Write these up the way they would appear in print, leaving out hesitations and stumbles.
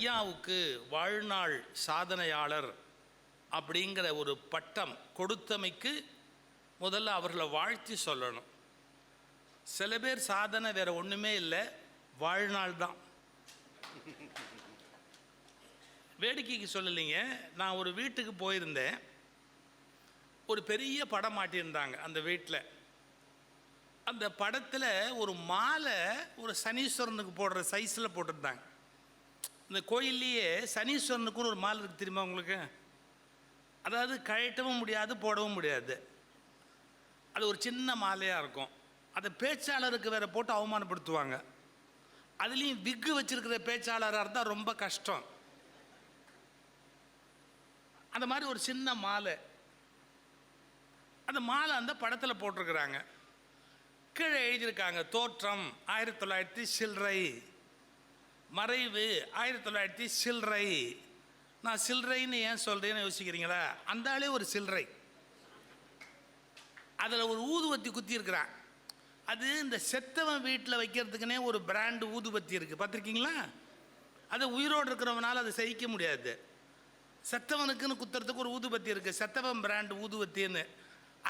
ஐயாவுக்கு வாழ்நாள் சாதனையாளர் அப்படிங்கிற ஒரு பட்டம் கொடுத்தமைக்கு முதல்ல அவர்களை வாழ்த்தி சொல்லணும். சில பேர் சாதனை வேறு ஒன்றுமே இல்லை, வாழ்நாள் தான். வேடிக்கைக்கு சொல்லலைங்க. நான் ஒரு வீட்டுக்கு போயிருந்தேன். ஒரு பெரிய படம் மாட்டியிருந்தாங்க அந்த வீட்டில். அந்த படத்தில் ஒரு மாலை ஒரு சனீஸ்வரனுக்கு போடுற சைஸில் போட்டிருந்தாங்க. இந்த கோயில்லையே சனீஸ்வரனுக்குன்னு ஒரு மாலை இருக்குது தெரியுமா உங்களுக்கு? அதாவது கழட்டவும் முடியாது, போடவும் முடியாது. அது ஒரு சின்ன மாலையாக இருக்கும். அதை பேச்சாளருக்கு வேறு போட்டு அவமானப்படுத்துவாங்க. அதுலேயும் விக்கு வச்சுருக்கிற பேச்சாளராக இருந்தால் ரொம்ப கஷ்டம். அந்த மாதிரி ஒரு சின்ன மாலை, அந்த மாலை அந்த படத்தில் போட்டிருக்கிறாங்க. கீழே எழுதியிருக்காங்க, தோற்றம் 1900 சில்லறை, மறைவு 1900 சில்லறை. நான் சில்லறைன்னு ஏன் சொல்கிறேன்னு யோசிக்கிறீங்களா? அந்த ஆளே ஒரு சில்லறை. அதில் ஒரு ஊதுவத்தி குத்தி இருக்கிறான். அது இந்த செத்தவன் வீட்டில் வைக்கிறதுக்குனே ஒரு பிராண்டு ஊதுபத்தி இருக்குது, பார்த்துருக்கீங்களா? அது உயிரோடு இருக்கிறவனால அதை சகிக்க முடியாது. செத்தவனுக்குன்னு குத்துறதுக்கு ஒரு ஊதுபத்தி இருக்குது, செத்தவன் பிராண்டு ஊதுபத்தின்னு.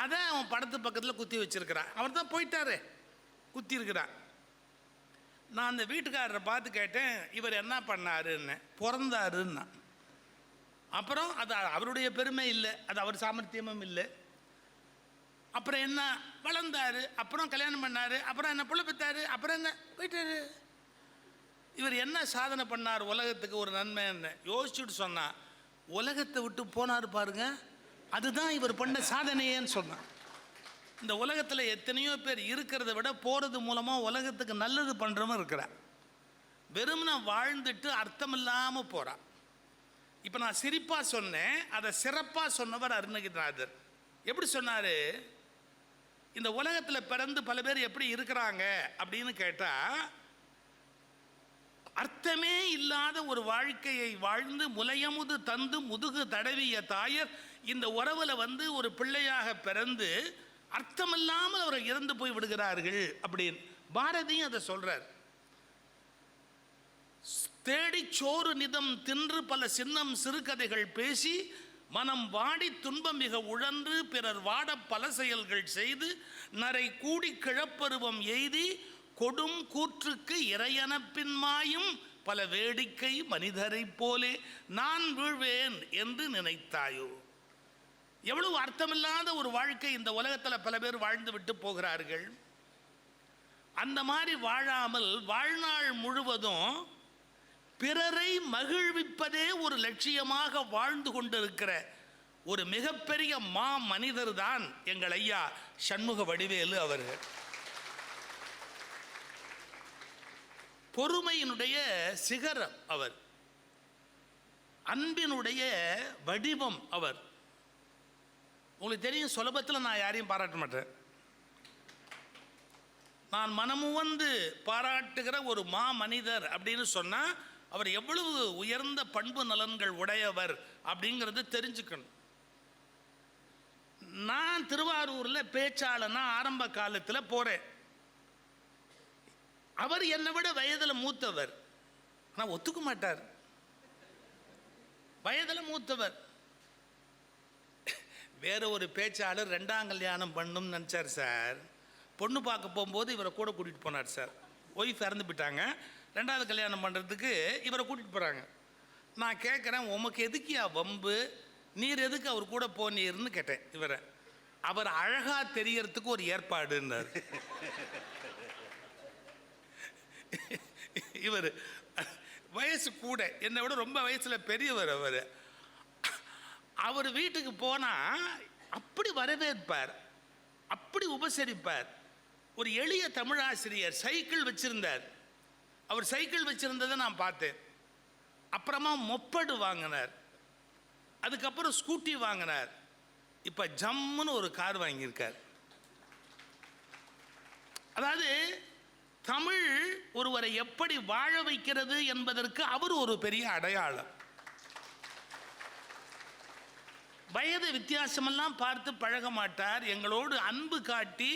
அதை அவன் படத்து பக்கத்தில் குத்தி வச்சுருக்கிறான். அவர் தான் போயிட்டாரு, குத்தி இருக்கிறான். நான் அந்த வீட்டுக்காரரை பார்த்து கேட்டேன், இவர் என்ன பண்ணாருன்னு. பிறந்தாருன்னா. அப்புறம் அது அவருடைய பெருமை இல்லை, அது அவர் சாமர்த்தியமும் இல்லை. அப்புறம் என்ன, வளர்ந்தார், அப்புறம் கல்யாணம் பண்ணார், அப்புறம் என்ன புள்ள பெற்றாரு, அப்புறம் என்ன போயிட்டாரு. இவர் என்ன சாதனை பண்ணார் உலகத்துக்கு ஒரு நன்மைன்னு யோசிச்சுட்டு சொன்னான். உலகத்தை விட்டு போனார் பாருங்க, அதுதான் இவர் பண்ண சாதனையேன்னு சொன்னான். இந்த உலகத்தில் எத்தனையோ பேர் இருக்கிறத விட போகிறது மூலமாக உலகத்துக்கு நல்லது பண்ணுறவன் இருக்கிறான். வெறும்னா வாழ்ந்துட்டு அர்த்தம் இல்லாமல் போகிறான். இப்போ நான் சிரிப்பாக சொன்னேன், அதை சிறப்பாக சொன்னவர் அருணகிரிநாதர். எப்படி சொன்னார்? இந்த உலகத்தில் பிறந்து பல பேர் எப்படி இருக்கிறாங்க அப்படின்னு கேட்டால், அர்த்தமே இல்லாத ஒரு வாழ்க்கையை வாழ்ந்து முலையமுது தந்து முதுகு தடவிய தாயர் இந்த உறவில் ஒரு பிள்ளையாக பிறந்து அர்த்தமில்லாமல் அவர்கள் இறந்து போய் விடுகிறார்கள் அப்படின்னு பாரதியும் அதை சொல்றார். தேடி சோறு நிதம் தின்று பல சின்னம் சிறுகதைகள் பேசி மனம் வாடி துன்பம் மிக உழன்று பிறர் வாட பல செயல்கள் செய்து நரை கூடி கிழப்பருவம் எய்தி கொடும் கூற்றுக்கு இறையனப்பின்மாயும் பல வேடிக்கை மனிதரை போலே நான் வீழ்வேன் என்று நினைத்தாயோ. எவ்வளவு அர்த்தமில்லாத ஒரு வாழ்க்கை இந்த உலகத்தில் பல பேர் வாழ்ந்து விட்டு போகிறார்கள். அந்த மாதிரி வாழாமல் வாழ்நாள் முழுவதும் பிறரை மகிழ்விப்பதே ஒரு லட்சியமாக வாழ்ந்து கொண்டிருக்கிற ஒரு மிகப்பெரிய மா மனிதர் தான் எங்கள் ஐயா சண்முக வடிவேலு அவர்கள். பொறுமையினுடைய சிகரம் அவர், அன்பினுடைய வடிவம் அவர். உங்களுக்கு தெரியும், சுலபத்தில் நான் யாரையும் பாராட்ட மாட்டேன். நான் மனமுவந்து பாராட்டுகிற ஒரு மா மனிதர் அப்படின்னு சொன்னால் அவர் எவ்வளவு உயர்ந்த பண்பு நலன்கள் உடையவர் அப்படிங்கிறது தெரிஞ்சுக்கணும். நான் திருவாரூரில் பேச்சாளனா ஆரம்ப காலத்தில் போகிறேன். அவர் என்னை விட வயதில் மூத்தவர். ஆனால் ஒத்துக்க மாட்டார், வயதில் மூத்தவர். வேற ஒரு பேச்சாளர் 2ஆம் கல்யாணம் பண்ணணும்னு நினச்சார் சார். பொண்ணு பார்க்க போகும்போது இவரை கூட கூட்டிகிட்டு போனார் சார். ஒய்ஃப் இறந்து போயிட்டாங்க, 2ஆவது கல்யாணம் பண்ணுறதுக்கு இவரை கூட்டிகிட்டு போகிறாங்க. நான் கேட்குறேன், உமக்கு எதுக்கியா வம்பு, நீர் எதுக்கு அவர் கூட போனீர்னு கேட்டேன் இவரை. அவர் அழகாக தெரியறதுக்கு ஒரு ஏற்பாடுன்னார். இவர் வயசு கூட, என்னை விட ரொம்ப வயசில் பெரியவர். அவர் வீட்டுக்கு போனால் அப்படி வரவேற்பார், அப்படி உபசரிப்பார். ஒரு எளிய தமிழாசிரியர் சைக்கிள் வச்சிருந்தார். அவர் சைக்கிள் வச்சிருந்ததை நான் பார்த்தேன். அப்புறமா மொப்படு வாங்கினார், அதுக்கப்புறம் ஸ்கூட்டி வாங்கினார், இப்போ ஜம்முன்னு ஒரு கார் வாங்கியிருக்கார். அதாவது தமிழ் ஒருவரை எப்படி வாழ வைக்கிறது என்பதற்கு அவர் ஒரு பெரிய அடையாளம். வயது வித்தியாசமெல்லாம் பார்த்து பழக மாட்டார். எங்களோடு அன்பு காட்டி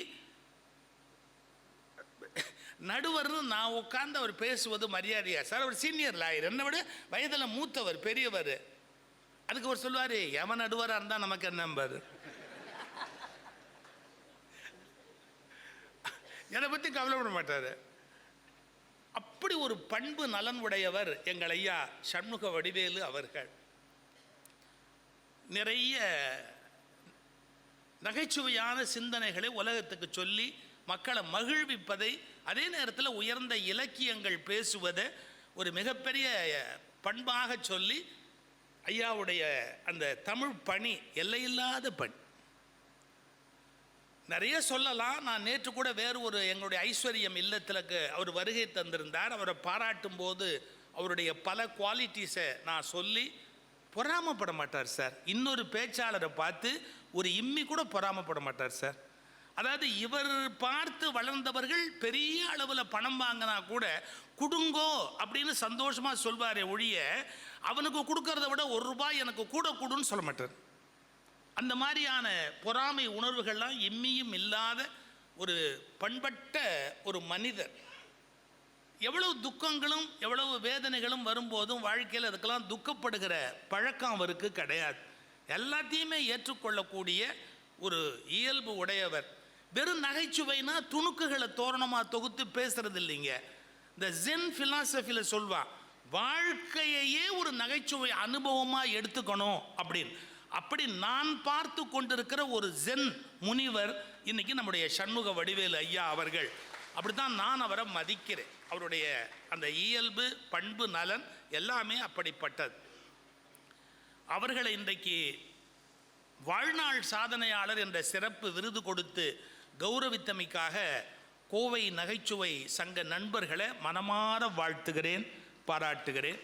நடுவர்னு நான் உட்கார்ந்து அவர் பேசுவது மரியாதையா சார்? அவர் சீனியர் லாயர், என்னை விட வயதில் மூத்தவர், பெரியவர். அதுக்கு அவர் சொல்லுவார், எவன் நடுவராக இருந்தால் நமக்கு என்னம்பாரு. என்னை பற்றி கவலைப்பட மாட்டார். அப்படி ஒரு பண்பு நலன் உடையவர் எங்கள் ஐயா சண்முக வடிவேலு அவர்கள். நிறைய நகைச்சுவையான சிந்தனைகளை உலகத்துக்கு சொல்லி மக்களை மகிழ்விப்பதை, அதே நேரத்தில் உயர்ந்த இலக்கியங்கள் பேசுவதை ஒரு மிகப்பெரிய பண்பாக சொல்லி ஐயாவுடைய அந்த தமிழ் பணி எல்லையில்லாத பணி. நிறைய சொல்லலாம். நான் நேற்று கூட வேறு ஒரு எங்களுடைய ஐஸ்வர்யம் இல்லத்தில் அவர் வருகை தந்திருந்தார். அவரை பாராட்டும் போது அவருடைய பல குவாலிட்டிஸை நான் சொல்லி, பொறாமப்பட மாட்டார் சார். இன்னொரு பேச்சாளரை பார்த்து ஒரு இம்மி கூட பொறாமப்பட மாட்டார் சார். அதாவது இவர் பார்த்து வளர்ந்தவர்கள் பெரிய அளவில் பணம் வாங்கினா கூட கொடுங்கோ அப்படின்னு சந்தோஷமாக சொல்வாரே ஒழிய, அவனுக்கு கொடுக்கறத விட ₹1 எனக்கு கூட கொடுன்னு சொல்ல மாட்டார். அந்த மாதிரியான பொறாமை உணர்வுகள்லாம் எம்மியும் இல்லாத ஒரு பண்பட்ட ஒரு மனிதர். எவ்வளவு துக்கங்களும் எவ்வளவு வேதனைகளும் வரும்போதும் வாழ்க்கையில் அதுக்கெல்லாம் துக்கப்படுகிற பழக்கம் அவருக்கு கிடையாது. எல்லாத்தையுமே ஏற்றுக்கொள்ளக்கூடிய ஒரு இயல்பு உடையவர். வெறும் நகைச்சுவைனா துணுக்குகளை தோரணமாக தொகுத்து பேசுறது இல்லைங்க. இந்த ஜென் ஃபிலாசபியில் சொல்வான், வாழ்க்கையே ஒரு நகைச்சுவை அனுபவமாக எடுத்துக்கணும் அப்படின்னு. அப்படி நான் பார்த்து கொண்டிருக்கிற ஒரு ஜென் முனிவர் இன்னைக்கு நம்முடைய சண்முக வடிவேலு ஐயா அவர்கள். அப்படித்தான் நான் அவரை மதிக்கிறேன். அவருடைய அந்த இயல்பு, பண்பு, நலன் எல்லாமே அப்படிப்பட்டது. அவர்களை இன்றைக்கு வாழ்நாள் சாதனையாளர் என்ற சிறப்பு விருது கொடுத்து கௌரவித்தமைக்காக கோவை நகைச்சுவை சங்க நண்பர்களை மனமாற வாழ்த்துகிறேன், பாராட்டுகிறேன்.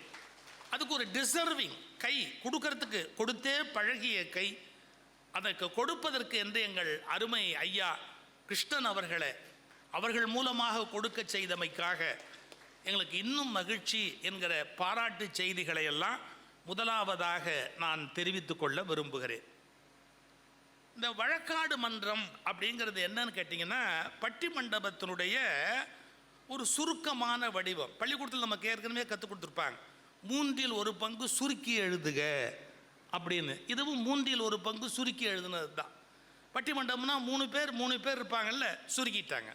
அதுக்கு ஒரு டிசர்விங் கை கொடுக்கறதுக்கு கொடுத்தே பழகிய கை, அதற்கு கொடுப்பதற்கு என்று எங்கள் அருமை ஐயா கிருஷ்ணன் அவர்களை அவர்கள் மூலமாக கொடுக்க செய்தமைக்காக எங்களுக்கு இன்னும் மகிழ்ச்சி என்கிற பாராட்டு செய்திகளை எல்லாம் முதலாவதாக நான் தெரிவித்துக் கொள்ள விரும்புகிறேன். இந்த வழக்காடு மன்றம் அப்படிங்கிறது என்னன்னு கேட்டிங்கன்னா, பட்டிமண்டபத்தினுடைய ஒரு சுருக்கமான வடிவம். பள்ளிக்கூடத்தில் நமக்கு ஏற்கனவே கற்றுக் கொடுத்துருப்பாங்க, 1/3 சுருக்கி எழுதுக அப்படின்னு. இதுவும் 1/3 சுருக்கி எழுதுனது தான். பட்டிமண்டபம்னா 3 பேர் இருப்பாங்கல்ல, சுருக்கிட்டாங்க,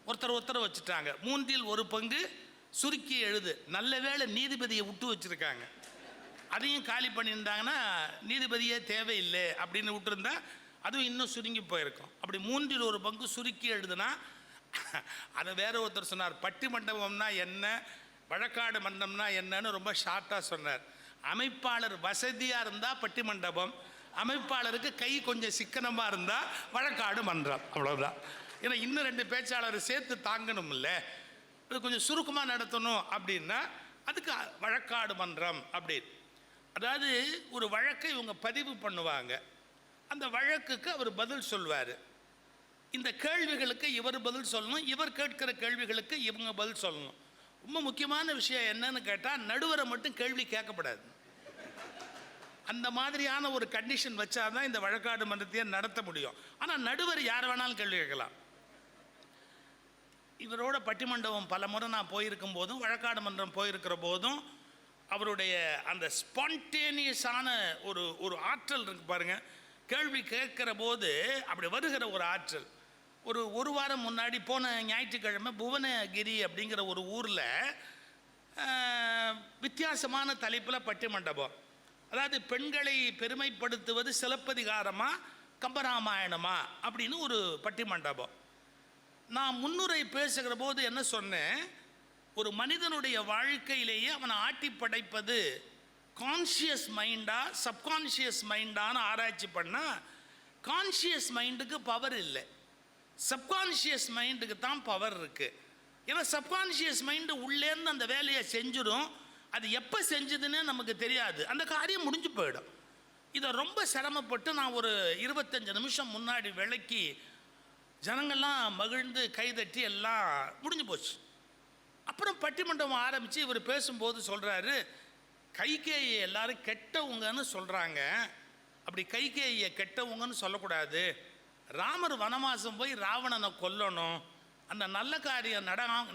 ஒருத்தர் வச்சுட்டாங்க. 1/3 சுருக்கி எழுது. நல்ல வேளை நீதிபதியை விட்டு வச்சுருக்காங்க. அதையும் காலி பண்ணியிருந்தாங்கன்னா நீதிபதியே தேவையில்லை அப்படின்னு விட்டுருந்தா அதுவும் இன்னும் சுருங்கி போயிருக்கும். அப்படி 1/3 சுருக்கி எழுதுனா அதை வேற ஒருத்தர் சொன்னார், பட்டிமண்டபம்னா என்ன, வழக்காடு மன்றம்னா என்னன்னு ரொம்ப ஷார்ட்டாக சொன்னார். அமைப்பாளர் வசதியாக இருந்தால் பட்டிமண்டபம், அமைப்பாளருக்கு கை கொஞ்சம் சிக்கனமாக இருந்தால் வழக்காடு மன்றம், அவ்வளோதான். ஏன்னா இன்னும் 2 பேச்சாளர் சேர்த்து தாங்கணும் இல்லை, இது கொஞ்சம் சுருக்கமாக நடத்தணும் அப்படின்னா அதுக்கு வழக்காடு மன்றம் அப்படின்னு. அதாவது ஒரு வழக்கை இவங்க பதிவு பண்ணுவாங்க, அந்த வழக்குக்கு அவர் பதில் சொல்வார். இந்த கேள்விகளுக்கு இவர் பதில் சொல்லணும், இவர் கேட்கிற கேள்விகளுக்கு இவங்க பதில் சொல்லணும். ரொம்ப முக்கியமான விஷயம் என்னன்னு கேட்டால், நடுவரை மட்டும் கேள்வி கேட்கப்படாது. அந்த மாதிரியான ஒரு கண்டிஷன் வச்சாதான் இந்த வழக்காடு மன்றத்தையே நடத்த முடியும். ஆனால் நடுவர் யார் வேணாலும் கேள்வி கேட்கலாம். இவரோட பட்டிமண்டபம் பல முறை நான் போயிருக்கும் போதும், வழக்காடு மன்றம் போயிருக்கிற போதும், அவருடைய அந்த ஸ்பான்டேனியஸான ஒரு ஆற்றல் இருக்கு பாருங்க. கேள்வி கேட்கிற போது அப்படி வருகிற ஒரு ஆற்றல். ஒரு வாரம் முன்னாடி போன ஞாயிற்றுக்கிழமை புவனகிரி அப்படிங்கிற ஒரு ஊரில் வித்தியாசமான தலைப்பில் பட்டிமண்டபம். அதாவது பெண்களை பெருமைப்படுத்துவது சிலப்பதிகாரமா கம்பராமாயணமா அப்படின்னு ஒரு பட்டிமண்டபம். நான் முன்னுரை பேசுகிற போது என்ன சொன்னேன், ஒரு மனிதனுடைய வாழ்க்கையிலேயே அவனை ஆட்டி படைப்பது கான்ஷியஸ் மைண்டா சப்கான்ஷியஸ் மைண்டான்னு ஆராய்ச்சி பண்ணால் கான்ஷியஸ் மைண்டுக்கு பவர் இல்லை, சப்கான்ஷியஸ் மைண்டுக்கு தான் பவர் இருக்குது. ஏன்னா சப்கான்ஷியஸ் மைண்டு உள்ளேருந்து அந்த வேலையை செஞ்சிடும், அது எப்போ செஞ்சதுன்னு நமக்கு தெரியாது, அந்த காரியம் முடிஞ்சு போயிடும். இதை ரொம்ப சிரமப்பட்டு நான் ஒரு 25 நிமிஷம் முன்னாடி விளக்கி ஜனங்கள்லாம் மகிழ்ந்து கைதட்டி எல்லாம் முடிஞ்சு போச்சு. அப்புறம் பட்டிமன்றம் ஆரம்பித்து இவர் பேசும்போது சொல்கிறாரு, கைகேயை எல்லாரும் கெட்டவங்கன்னு சொல்கிறாங்க, அப்படி கைகேயை கெட்டவங்கன்னு சொல்லக்கூடாது, ராமர் வனவாசம் போய் ராவணனை கொல்லணும், அந்த நல்ல காரியம்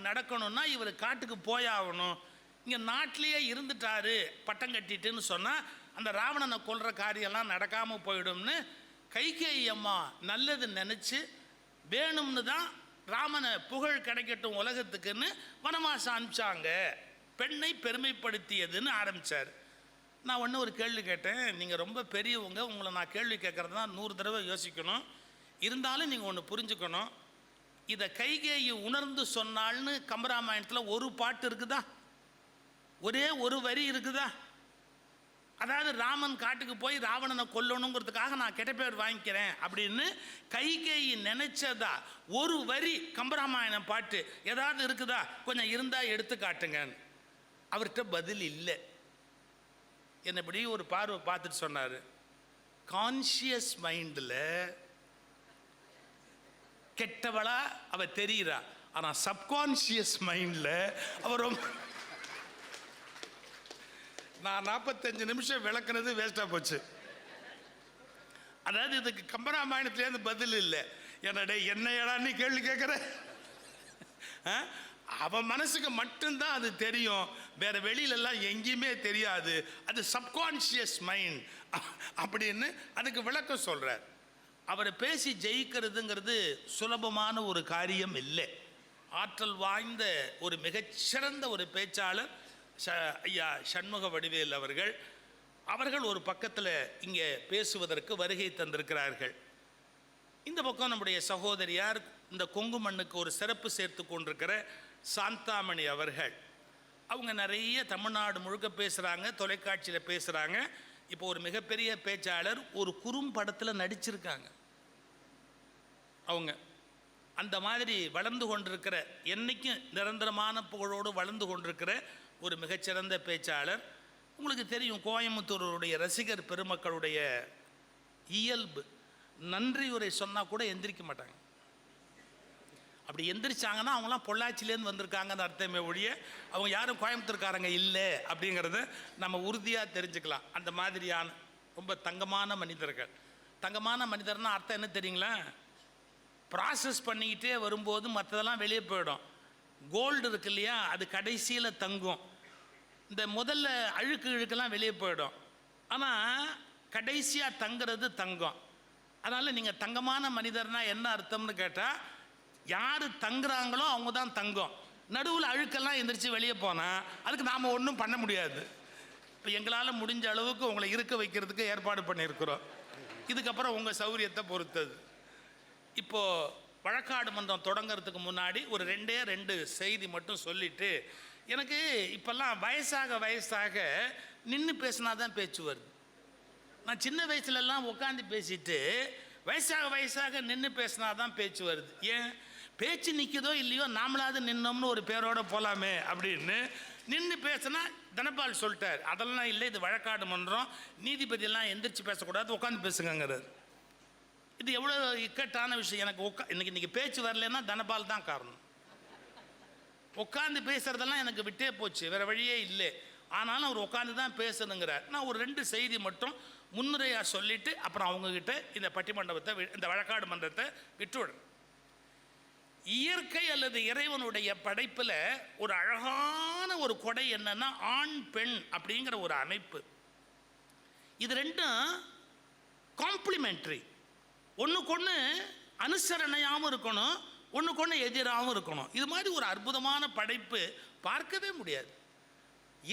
நடக்கணும்னா இவர் காட்டுக்கு போயாகணும். இங்கே நாட்டிலேயே இருந்துட்டாரு பட்டம் கட்டிட்டுன்னு சொன்னால் அந்த ராவணனை கொல்ற காரியம்லாம் நடக்காமல் போயிடும்னு கைகேயி அம்மா நல்லது நினச்சி வேணும்னு தான் ராமனை புகழ் கிடைக்கட்டும் உலகத்துக்குன்னு வனவாசம் அனுப்பிச்சாங்க. பெண்ணை பெருமைப்படுத்தியதுன்னு ஆரம்பித்தார். நான் ஒன்று ஒரு கேள்வி கேட்டேன். நீங்கள் ரொம்ப பெரியவங்க, உங்களை நான் கேள்வி கேட்குறது தான் 100 தடவை யோசிக்கணும். இருந்தாலும் நீங்கள் ஒன்று புரிஞ்சுக்கணும். இதை கைகேயி உணர்ந்து சொன்னால்னு கம்பராமாயணத்தில் ஒரு பாட்டு இருக்குதா? ஒரே ஒரு வரி இருக்குதா? அதாவது ராமன் காட்டுக்கு போய் ராவணனை கொல்லணுங்கிறதுக்காக நான் கெட்ட பேர் வாங்கிக்கிறேன் அப்படின்னு கைகேயி நினைச்சதா ஒரு வரி கம்பராமாயணம் பாட்டு ஏதாவது இருக்குதா? கொஞ்சம் இருந்தால் எடுத்து காட்டுங்கன்னு. அவர்கிட்ட பதில் இல்லை. என்னபடி ஒரு பார்வை பார்த்துட்டு சொன்னார், கான்ஷியஸ் மைண்டில் கெட்டவளா அவ தெரியுறா, ஆனால் சப்கான்ஷியஸ் மைண்டில் அவர் ரொம்ப நான் 45 நிமிஷம் விளக்குனது வேஸ்ட்டாக போச்சு. அதாவது இதுக்கு கம்பராமாயணத்துலேருந்து பதில் இல்லை. என்னடே என்னையடா நீ கேள்வி கேட்குற? அவன் மனசுக்கு மட்டும்தான் அது தெரியும், வேற வெளியிலெல்லாம் எங்கேயுமே தெரியாது. அது சப்கான்ஷியஸ் மைண்ட் அப்படின்னு அதுக்கு விளக்கம் சொல்கிறார். அவரை பேசி ஜெயிக்கிறதுங்கிறது சுலபமான ஒரு காரியம் இல்லை. ஆற்றல் வாய்ந்த ஒரு மிகச்சிறந்த ஒரு பேச்சாளர் ஐயா சண்முக வடிவேல் அவர்கள் ஒரு பக்கத்தில் இங்கே பேசுவதற்கு வருகை தந்திருக்கிறார்கள். இந்த பக்கம் நம்முடைய சகோதரியார் இந்த கொங்கு மண்ணுக்கு ஒரு சிறப்பு சேர்த்து கொண்டிருக்கிற சாந்தாமணி அவர்கள். அவங்க நிறைய தமிழ்நாடு முழுக்க பேசுகிறாங்க, தொலைக்காட்சியில் பேசுகிறாங்க. இப்போ ஒரு மிகப்பெரிய பேச்சாளர் ஒரு குறும்படத்தில் நடிச்சிருக்காங்க. அவங்க அந்த மாதிரி வளர்ந்து கொண்டிருக்கிற, என்னைக்கும் நிரந்தரமான புகழோடு வளர்ந்து கொண்டிருக்கிற ஒரு மிகச்சிறந்த பேச்சாளர். உங்களுக்கு தெரியும், கோயம்புத்தூருடைய ரசிகர் பெருமக்களுடைய இயல்பு, நன்றி உரை சொன்னால் கூட எந்திரிக்க மாட்டாங்க. அப்படி எந்திரிச்சாங்கன்னா அவங்களாம் பொள்ளாச்சிலேருந்து வந்திருக்காங்கன்னு அர்த்தமே ஒழிய அவங்க யாரும் கோயம்புத்தூர்காரங்க இல்லை அப்படிங்கிறத நம்ம உறுதியாக தெரிஞ்சுக்கலாம். அந்த மாதிரியான ரொம்ப தங்கமான மனிதர்கள். தங்கமான மனிதர்னால் அர்த்தம் என்ன தெரியுங்களா? ப்ராசஸ் பண்ணிக்கிட்டே வரும்போது மற்றதெல்லாம் வெளியே போயிடும். கோல்டு இருக்கு இல்லையா, அது கடைசியில் தங்கும். இந்த முதல்ல அழுக்கெல்லாம் வெளியே போயிடும், ஆனால் கடைசியாக தங்கிறது தங்கம். அதனால் நீங்கள் தங்கமான மனிதர்னால் என்ன அர்த்தம்னு கேட்டால், யார் தங்குறாங்களோ அவங்க தான் தங்கம். நடுவில் அழுக்கெல்லாம் எந்திரிச்சு வெளியே போனால் அதுக்கு நாம் ஒன்றும் பண்ண முடியாது. இப்போ எங்களால் முடிஞ்ச அளவுக்கு உங்களை இருக்க வைக்கிறதுக்கு ஏற்பாடு பண்ணியிருக்கிறோம். இதுக்கப்புறம் உங்கள் சௌகரியத்தை பொறுத்தது. இப்போது வழக்காடு மன்றம் தொடங்கிறதுக்கு முன்னாடி ஒரு 2 செய்தி மட்டும் சொல்லிவிட்டு, எனக்கு இப்போல்லாம் வயசாக நின்று பேசினா தான் பேச்சு வருது. நான் சின்ன வயசுலலாம் உட்காந்து பேசிட்டு வயசாக நின்று பேசினா தான் பேச்சு வருது. ஏன் பேச்சு நிற்குதோ இல்லையோ நாமளாவது நின்னோம்னு ஒரு பேரோடு போகலாமே அப்படின்னு நின்று பேசினா தனபால் சொல்லிட்டார், அதெல்லாம் இல்லை, இது வழக்காடு மன்றம், நீதிபதியெல்லாம் எந்திரிச்சு பேசக்கூடாது, உட்காந்து பேசுங்கிறார். இது எவ்வளோ இக்கட்டான விஷயம். எனக்கு இன்னைக்கு பேச்சு வரலன்னா தனபால் தான் காரணம். உட்காந்து பேசுறதெல்லாம் எனக்கு விட்டே போச்சு, வேற வழியே இல்லை. ஆனாலும் அவர் உட்காந்து தான் பேசணுங்கிறார். நான் ஒரு 2 செய்தி மட்டும் முன்னுரையாக சொல்லிட்டு அப்புறம் அவங்கக்கிட்ட இந்த பட்டிமண்டபத்தை, இந்த வழக்காடு மன்றத்தை விட்டுவிடுறேன். இயற்கை அல்லது இறைவனுடைய படைப்பில் ஒரு அழகான ஒரு கொடை என்னன்னா ஆண் பெண் அப்படிங்கிற ஒரு அமைப்பு. இது ரெண்டும் காம்ப்ளிமெண்ட்ரி, ஒன்றுக்கொன்று அனுசரணையாகவும் இருக்கணும், ஒன்றுக்கொன்று எதிராகவும் இருக்கணும். இது மாதிரி ஒரு அற்புதமான படைப்பு பார்க்கவே முடியாது.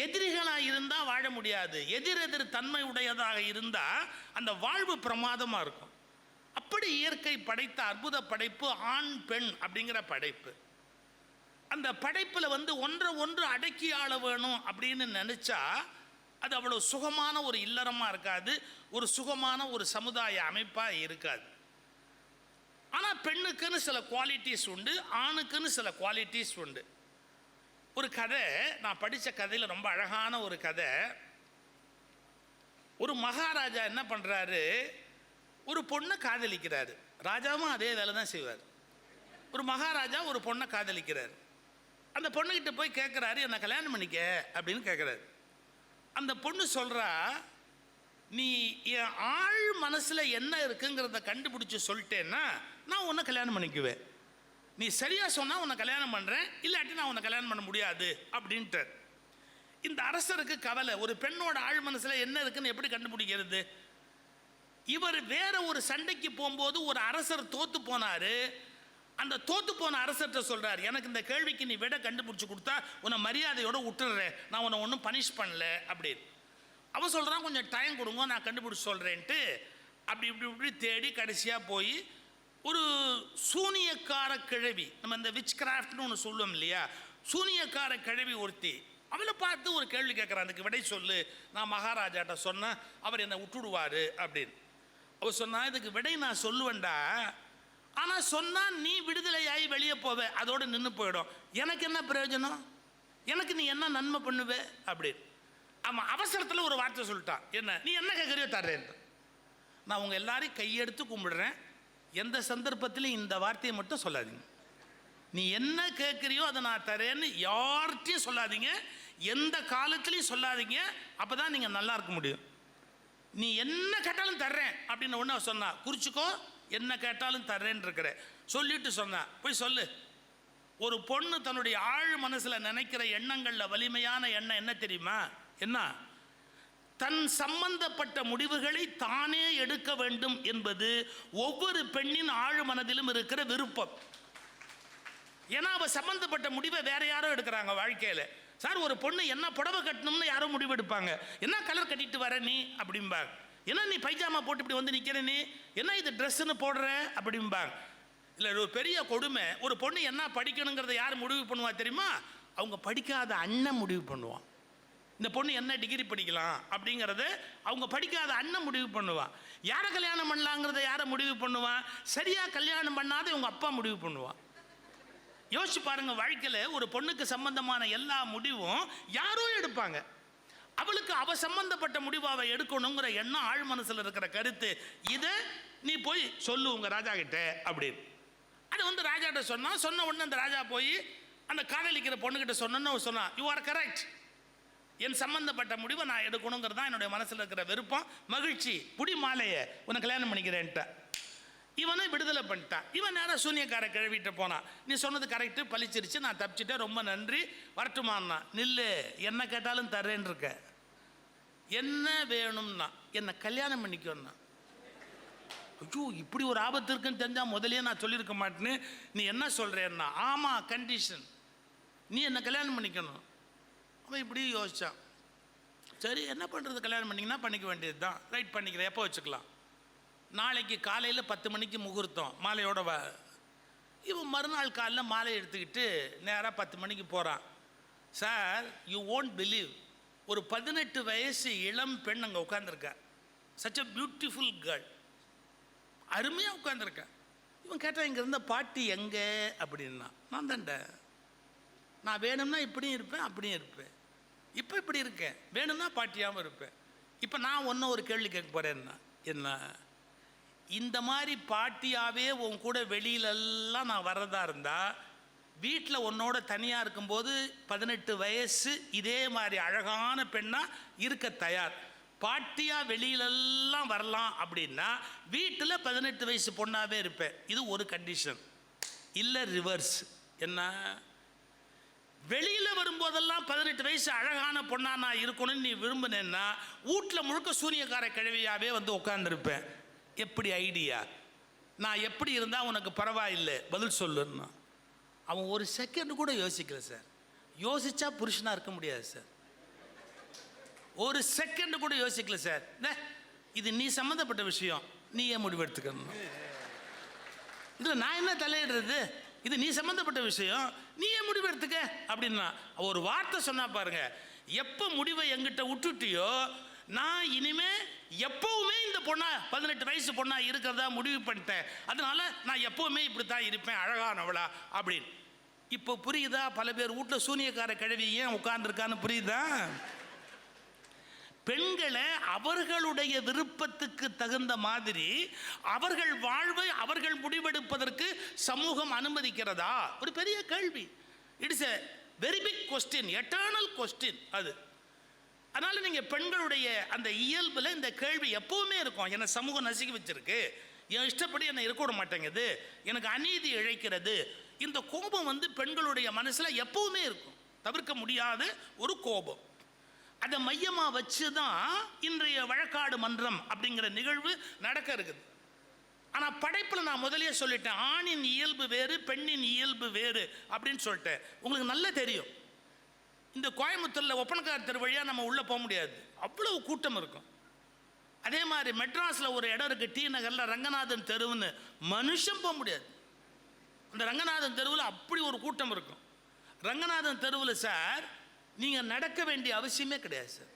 எதிரிகளாக இருந்தால் வாழ முடியாது, எதிர் தன்மை உடையதாக இருந்தால் அந்த வாழ்வு பிரமாதமாக இருக்கும். அப்படி இயற்கை படைத்த அற்புத படைப்பு ஆண் பெண் அப்படிங்கிற படைப்பு. அந்த படைப்பில் ஒன்று அடக்கி ஆள வேணும் அப்படின்னு நினச்சா அது அவ்வளோ சுகமான ஒரு இல்லறமாக இருக்காது, ஒரு சுகமான ஒரு சமுதாய அமைப்பாக இருக்காது. ஆனால் பெண்ணுக்குன்னு சில குவாலிட்டிஸ் உண்டு, ஆணுக்குன்னு சில குவாலிட்டிஸ் உண்டு. ஒரு கதை நான் படித்த கதையில் ரொம்ப அழகான ஒரு கதை. ஒரு மகாராஜா என்ன பண்ணுறாரு, ஒரு பொண்ணை காதலிக்கிறாரு. ராஜாவும் அதே வேலை தான் செய்வார். ஒரு மகாராஜா ஒரு பொண்ணை காதலிக்கிறார். அந்த பொண்ணுக்கிட்ட போய் கேட்குறாரு, என்னை கல்யாணம் பண்ணிக்க அப்படின்னு கேட்குறாரு. அந்த பொண்ணு சொல்கிறா, நீ என் ஆழ் மனசில் என்ன இருக்குங்கிறத கண்டுபிடிச்சி சொல்லிட்டேன்னா நான் உன்னை கல்யாணம் பண்ணிக்குவேன். நீ சரியா சொன்னா உன்னை கல்யாணம் பண்றேன், இல்லாட்டி நான் உன்னை கல்யாணம் பண்ண முடியாது அப்படின்ட்டு. இந்த அரசருக்கு கவலை, ஒரு பெண்ணோட ஆழ் மனசுல என்ன இருக்குன்னு எப்படி கண்டுபிடிக்கிறது? இவர் வேற ஒரு சண்டைக்கு போகும்போது ஒரு அரசர் தோத்து போனாரு. அந்த தோத்து போன அரசர்கிட்ட சொல்றாரு, எனக்கு இந்த கேள்விக்கு நீ விட கண்டுபிடிச்சு கொடுத்தா உன்னை மரியாதையோட விட்டுறேன், நான் உன்னை ஒன்றும் பனிஷ் பண்ணல அப்படின்னு. அவன் சொல்றான், கொஞ்சம் டைம் கொடுங்க நான் கண்டுபிடிச்சு சொல்றேன்ட்டு. அப்படி இப்படி இப்படி தேடி கடைசியா போய் ஒரு சூனியக்கார கிழவி, நம்ம இந்த விச் கிராஃப்ட்னு ஒன்று சொல்லுவோம் இல்லையா, சூனியக்கார கிழவி ஒருத்தி, அவளை பார்த்து ஒரு கேள்வி கேட்குறான், அதுக்கு விடை சொல்லு, நான் மகாராஜாட்ட சொன்னேன் அவர் என்னை விட்டுடுவாரு அப்படின்னு. அவர் சொன்னா, இதுக்கு விடை நான் சொல்லுவேன்டா, ஆனால் சொன்னால் நீ விடுதலையாகி வெளியே போவே, அதோடு நின்று போயிடும், எனக்கு என்ன பிரயோஜனம், எனக்கு நீ என்ன நன்மை பண்ணுவே அப்படின்னு. ஆமாம், அவசரத்தில் ஒரு வார்த்தை சொல்லிட்டான், என்ன நீ என்ன கேட்குறியோ தர்றேன். நான் உங்கள் எல்லாரையும் கையெடுத்து கும்பிடுறேன், எந்த சந்தர்ப்பத்திலையும் இந்த வார்த்தையை மட்டும் சொல்லாதீங்க. நீ என்ன கேட்குறியோ அதை நான் தரேன்னு யார்கிட்டையும் சொல்லாதீங்க, எந்த காலத்துலையும் சொல்லாதீங்க, அப்போ தான் நீங்கள் நல்லா இருக்க முடியும். நீ என்ன கேட்டாலும் தர்றேன் அப்படின்னு ஒன்று சொன்னா, குறிச்சிக்கோ, என்ன கேட்டாலும் தர்றேன்னு இருக்கிற சொல்லிட்டு சொன்னா, போய் சொல்லு. ஒரு பொண்ணு தன்னுடைய ஆழ் மனசில் நினைக்கிற எண்ணங்களில் வலிமையான எண்ணம் என்ன தெரியுமா? என்ன? தன் சம்பந்தப்பட்ட முடிவுகளை தானே எடுக்க வேண்டும் என்பது ஒவ்வொரு பெண்ணின் ஆழ் மனதிலும் இருக்கிற விருப்பம். ஏன்னா அவ சம்பந்தப்பட்ட முடிவை வேற யாரோ எடுக்கிறாங்க வாழ்க்கையில். சார், ஒரு பொண்ணு என்ன புடவை கட்டணும்னு யாரோ முடிவு எடுப்பாங்க, என்ன கலர் கட்டிட்டு வர நீ அப்படிம்பாங்க, என்ன நீ பைஜாமா போட்டு இப்படி வந்து நிற்கிற நீ, என்ன இது ட்ரெஸ்ஸுன்னு போடுற அப்படிம்பாங்க. இல்லை, ஒரு பெரிய கொடுமை, ஒரு பொண்ணு என்ன படிக்கணுங்கிறத யார் முடிவு பண்ணுவா தெரியுமா? அவங்க படிக்காத அண்ணன் முடிவு பண்ணுவான். இந்த பொண்ணு என்ன டிகிரி படிக்கலாம் அப்படிங்கிறத அவங்க படிக்காத அண்ணன் முடிவு பண்ணுவான். யாரை கல்யாணம் பண்ணலாங்கிறத யாரை முடிவு பண்ணுவான்? சரியாக கல்யாணம் பண்ணாத இவங்க அப்பா முடிவு பண்ணுவான். யோசிச்சு பாருங்க, வாழ்க்கையில் ஒரு பொண்ணுக்கு சம்பந்தமான எல்லா முடிவும் யாரோ எடுப்பாங்க. அவளுக்கு அவ சம்பந்தப்பட்ட முடிவை அவ எடுக்கணுங்கிற எண்ணம் ஆழ் மனசில் இருக்கிற கருத்து. இதை நீ போய் சொல்லு உங்க ராஜா கிட்ட அப்படின்னு. அது வந்து ராஜாட்ட சொன்ன உடனே அந்த ராஜா போய் அந்த காதலிக்கிற பொண்ணுகிட்ட சொன்னா, யூ ஆர் கரெக்ட், என் சம்பந்தப்பட்ட முடிவை நான் எடுக்கணுங்கிறது தான் என்னுடைய மனசில் இருக்கிற விருப்பம், மகிழ்ச்சி, புடி மாலையை உன்னை கல்யாணம் பண்ணிக்கிறேன்ட்ட. இவனை விடுதலை பண்ணிட்டான். இவன் நேரம் சூனியக்கார கிழவிட்டு போனான், நீ சொன்னது கரெக்டு, பழிச்சிருச்சு, நான் தப்பிச்சிட்டேன், ரொம்ப நன்றி, வரட்டுமான்னா. நில்லு, என்ன கேட்டாலும் தர்றேன்னு இருக்க, என்ன வேணும்னா என்னை கல்யாணம் பண்ணிக்கோன்னா. ஐயோ, இப்படி ஒரு ஆபத்து இருக்குன்னு தெரிஞ்சால் முதலே நான் சொல்லியிருக்க மாட்டேன்னு நீ என்ன சொல்கிறேன்னா, ஆமாம் கண்டிஷன், நீ என்னை கல்யாணம் பண்ணிக்கணும். அவன் இப்படி யோசித்தான், சரி என்ன பண்ணுறது, கல்யாணம் பண்ணிங்கன்னா பண்ணிக்க வேண்டியது தான், ரைட் பண்ணிக்கிறேன், எப்போ வச்சுக்கலாம், நாளைக்கு காலையில் 10 மணிக்கு முகூர்த்தம், மாலையோட வா. இவன் மறுநாள் காலையில் மாலை எடுத்துக்கிட்டு நேராக 10 மணிக்கு போகிறான். சார், யூ ஓன்ட் பிலீவ், ஒரு 18 வயசு இளம் பெண் அங்கே உட்காந்துருக்கா, சச் அ பியூட்டிஃபுல் கேர்ள், அருமையாக உட்காந்துருக்கா. இவன் கேட்டால் இங்கே இருந்த பாட்டி எங்கே அப்படின்னா, நான் தான்டா, நான் வேணும்னா இப்படியும் இருப்பேன் அப்படியும் இருப்பேன், இப்போ இப்படி இருக்கேன், வேணும்னா பாட்டியாகவும் இருப்பேன். இப்போ நான் ஒன்றும் ஒரு கேள்வி கேட்க போகிறேன்னா, என்ன இந்த மாதிரி பாட்டியாகவே உன் கூட வெளியிலெல்லாம் நான் வர்றதா இருந்தால், வீட்டில் உன்னோட தனியாக இருக்கும்போது 18 வயசு இதே மாதிரி அழகான பெண்ணாக இருக்க தயார், பாட்டியாக வெளியிலெல்லாம் வரலாம் அப்படின்னா வீட்டில் 18 வயசு பொண்ணாகவே இருப்பேன். இது ஒரு கண்டிஷன். இல்லை ரிவர்ஸ், என்ன வெளியில் வரும்போதெல்லாம் 18 வயசு அழகான பொண்ணா நான் இருக்கணும்னு நீ விரும்பினேன்னா வீட்டில் முழுக்க சூனியக்கார கிழவியாகவே வந்து உட்காந்துருப்பேன். எப்படி ஐடியா? நான் எப்படி இருந்தால் உனக்கு பரவாயில்லை, பதில் சொல்லுன்னா. அவன் ஒரு செகண்ட் கூட யோசிக்கல சார். யோசிச்சா புருஷனாக இருக்க முடியாது சார். ஒரு செகண்ட் கூட யோசிக்கல சார். இது நீ சம்மந்தப்பட்ட விஷயம், நீ ஏன் முடிவு எடுத்துக்கணும், இதில் நான் என்ன தலையிடுறது, இது நீ சம்மந்தப்பட்ட விஷயம், நீ ஏன் முடிவு எடுத்துக்க அப்படின்னா. ஒரு வார்த்தை சொன்னா பாருங்க, எப்போ முடிவை எங்கிட்ட விட்டுட்டியோ நான் இனிமே எப்பவுமே இந்த பொண்ணா 18 வயசு பொண்ணா இருக்கிறதா முடிவு பண்ணிட்டேன், அதனால நான் எப்பவுமே இப்படி தான் இருப்பேன், அழகானவளா அப்படின்னு. இப்போ புரியுதா? பல பேர் வீட்டில் சூனியக்கார கிழவி ஏன் உட்கார்ந்துருக்கான்னு புரியுதா? பெண்களை அவர்களுடைய விருப்பத்துக்கு தகுந்த மாதிரி அவர்கள் வாழ்வை அவர்கள் முடிவெடுப்பதற்கு சமூகம் அனுமதிக்கிறதா? ஒரு பெரிய கேள்வி. It's a very big question, eternal question அது. அதனால நீங்க பெண்களுடைய அந்த இயல்புல இந்த கேள்வி எப்பவுமே இருக்கும். என்ன சமூகம் நசுக்கி வச்சிருக்கு, என் இஷ்டப்படி என்னை இருக்க விட மாட்டேங்குது, எனக்கு அநீதி இழைக்கிறது, இந்த கோபம் வந்து பெண்களுடைய மனசுல எப்பவுமே இருக்கும், தவிர்க்க முடியாத ஒரு கோபம். அதை மையமாக வச்சு தான் இன்றைய வழக்காடு மன்றம் அப்படிங்கிற நிகழ்வு நடக்க இருக்குது. ஆனால் படைப்பில் நான் முதலே சொல்லிட்டேன், ஆணின் இயல்பு வேறு பெண்ணின் இயல்பு வேறு அப்படின்னு சொல்லிட்டேன். உங்களுக்கு நல்லா தெரியும், இந்த கோயம்புத்தூரில் ஒப்பனக்கார் தெரு வழியாக நம்ம உள்ளே போக முடியாது, அவ்வளவு கூட்டம் இருக்கும். அதே மாதிரி மெட்ராஸில் ஒரு இடம் இருக்குது, டி நகரில் ரங்கநாதன் தெருவுன்னு, மனுஷன் போக முடியாது. அந்த ரங்கநாதன் தெருவில் அப்படி ஒரு கூட்டம் இருக்கும். ரங்கநாதன் தெருவில் சார் நீங்கள் நடக்க வேண்டிய அவசியமே கிடையாது சார்.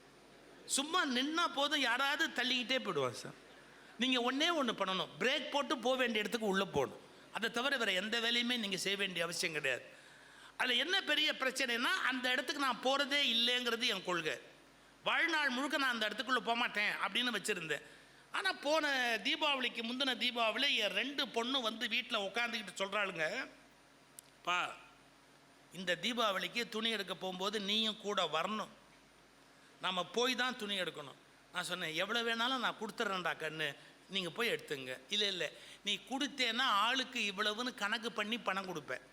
சும்மா நின்னா போதும், யாராவது தள்ளிக்கிட்டே போயிடுவாங்க சார். நீங்கள் ஒன்றே ஒன்று பண்ணணும், பிரேக் போட்டு போக வேண்டிய இடத்துக்கு உள்ளே போகணும். அதை தவிர வேறு எந்த வேலையுமே நீங்கள் செய்ய வேண்டிய அவசியம் கிடையாது. அதில் என்ன பெரிய பிரச்சனைனா, அந்த இடத்துக்கு நான் போகிறதே இல்லைங்கிறது என் கொள்கை. வாழ்நாள் முழுக்க நான் அந்த இடத்துக்குள்ளே போக மாட்டேன் அப்படின்னு வச்சுருந்தேன். ஆனால் போன தீபாவளிக்கு முந்தின தீபாவளி என் 2 பொண்ணு வந்து வீட்டில் உட்காந்துக்கிட்டு சொல்கிறாளுங்க, பா இந்த தீபாவளிக்கு துணி எடுக்க போகும்போது நீயும் கூட வரணும், நம்ம போய் தான் துணி எடுக்கணும். நான் சொன்னேன், எவ்வளோ வேணாலும் நான் கொடுத்துட்றேன்டா கண்ணு, நீங்கள் போய் எடுத்துங்க. இல்லை இல்லை, நீ கொடுத்தேன்னா ஆளுக்கு இவ்வளவுன்னு கணக்கு பண்ணி பணம் கொடுப்பேன்.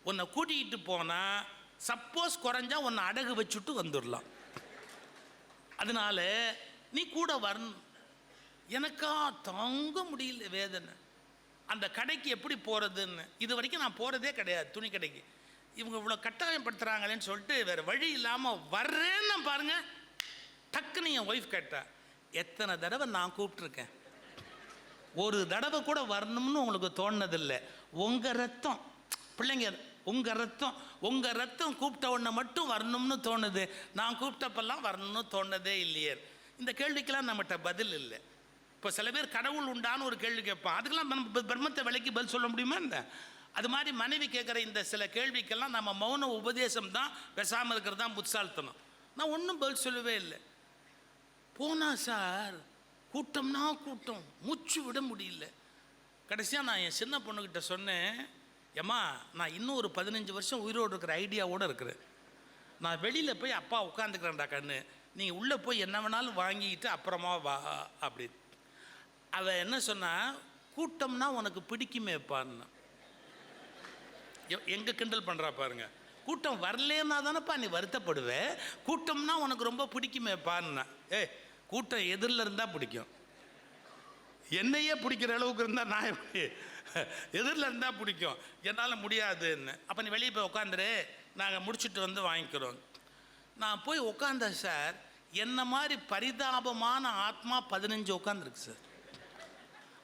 உன்னை கூட்டிகிட்டு போனால் சப்போஸ் குறைஞ்சா உன்னை அடகு வச்சுட்டு வந்துடலாம், அதனால நீ கூட வரணும். எனக்கா தாங்க முடியல வேதனை. அந்த கடைக்கு எப்படி போகிறதுன்னு இது வரைக்கும் நான் போகிறதே கிடையாது துணி கடைக்கு. இவங்க இவ்வளோ கட்டாயப்படுத்துகிறாங்களேன்னு சொல்லிட்டு வேறு வழி இல்லாமல் வர்றேன்னு பாருங்கள். டக்குன்னு என் ஒய்ஃப் கேட்டா, எத்தனை தடவை நான் கூப்பிட்ருக்கேன், ஒரு தடவை கூட வரணும்னு உங்களுக்கு தோணுனதில்லை. உங்கள் ரத்தம் பிள்ளைங்க, உங்கள் ரத்தம் கூப்பிட்ட உடனே மட்டும் வரணும்னு தோணுது, நான் கூப்பிட்டப்பெல்லாம் வரணும்னு தோணுதே இல்லையே. இந்த கேள்விக்கெல்லாம் நம்மகிட்ட பதில் இல்லை. இப்போ சில பேர் கடவுள் உண்டான்னு ஒரு கேள்வி கேட்பான், அதுக்கெல்லாம் நம்ம பிரம்மத்தை விலைக்கு பதில் சொல்ல முடியுமா? இந்த அது மாதிரி மனைவி கேட்குற இந்த சில கேள்விக்கெல்லாம் நம்ம மௌன உபதேசம் தான், பேசாமல் இருக்கிறது தான் புத்தால்தனம். நான் ஒன்றும் பதில் சொல்லவே இல்லை. போனா சார் கூட்டம்னா கூட்டம், மூச்சு விட முடியல. கடைசியாக நான் என் சின்ன பொண்ணுக்கிட்ட சொன்னேன், ஏம்மா நான் இன்னும் ஒரு 15 வருஷம் உயிரோடு இருக்கிற ஐடியாவோடு இருக்கிறேன், நான் வெளியில் போய் அப்பா உட்காந்துக்கிறேன்டா கண்ணு, நீங்கள் உள்ளே போய் என்ன வேணாலும் வாங்கிக்கிட்டு அப்புறமா வா அப்படி. அவள் என்ன சொன்னா, கூட்டம்னா உனக்கு பிடிக்குமேப்பான்னு. எங்கே கிண்டல் பண்ணுறா பாருங்க. கூட்டம் வரலன்னா தானேப்பா நீ வருத்தப்படுவேன், கூட்டம்னா உனக்கு ரொம்ப பிடிக்குமேப்பான்னா. கூட்டம் எதிரில் இருந்தால் பிடிக்கும், என்னையே பிடிக்கிற அளவுக்கு இருந்தால் நான் எப்படி, எதிரில் இருந்தால் பிடிக்கும், என்னால் முடியாதுன்னு. அப்போ நீ வெளியே போய் உட்காந்துரு, நாங்கள் முடிச்சுட்டு வந்து வாங்கிக்கிறோம். நான் போய் உட்காந்தேன் சார், என்ன மாதிரி பரிதாபமான ஆத்மா 15 உட்காந்துருக்கு சார்.